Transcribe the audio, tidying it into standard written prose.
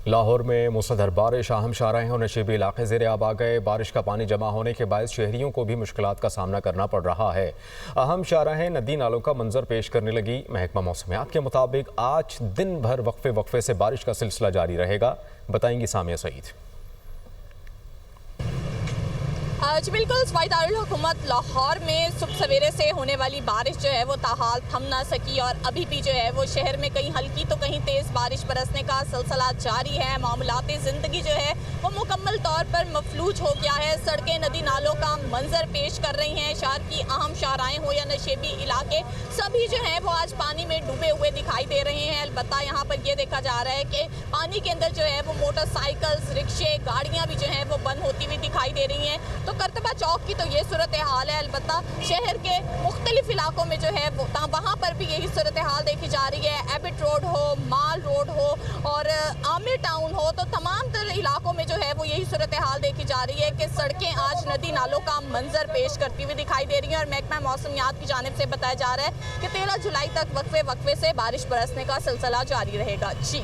लाहौर में मूसलाधार बारिश, अहम शाहराह और नशीबी इलाके ज़ेर आब आ गए। बारिश का पानी जमा होने के बायस शहरियों को भी मुश्किलात का सामना करना पड़ रहा है। अहम शाहराह नदी नालों का मंजर पेश करने लगी। महकमा मौसमियात के मुताबिक आज दिन भर वक्फे से बारिश का सिलसिला जारी रहेगा। बताएंगी सामिया सईद। जी बिल्कुल, सूबाई दारुल हुकूमत लाहौर में सुबह सवेरे से होने वाली बारिश जो है वो ताहाल थम ना सकी और अभी भी जो है वो शहर में कहीं हल्की तो कहीं तेज़ बारिश बरसने का सिलसिला जारी है। मामूलाती ज़िंदगी जो है वो मुकम्मल तौर पर मफलूज हो गया है। सड़कें नदी नालों का मंजर पेश कर रही हैं। शहर की अहम शाहराएँ हो या नशेबी इलाके, सभी जो हैं वो आज पानी में डूबे हुए दिखाई दे रहे हैं। अलबत्ता यहाँ पर यह देखा जा रहा है कि पानी के अंदर जो है वो मोटरसाइकिल्स, रिक्शे, गाड़ियाँ भी जो हैं वो बंद होती हुई दिखाई दे रही हैं। तो करतबा चौक की तो ये सूरत हाल है। अलबत्ता शहर के मुख्तलिफ इलाकों में जो है वहाँ पर भी यही सूरत हाल देखी जा रही है। एबिट रोड हो, माल रोड हो और आमिर टाउन हो, तो तमाम तर इलाकों में जो है वो यही सूरत हाल देखी जा रही है कि सड़कें आज नदी नालों का मंजर पेश करती हुई दिखाई दे रही हैं। और महकमा मौसमियात की जानिब से बताया जा रहा है कि 13 जुलाई तक वक्फे से बारिश बरसने का सिलसिला जारी रहेगा। जी।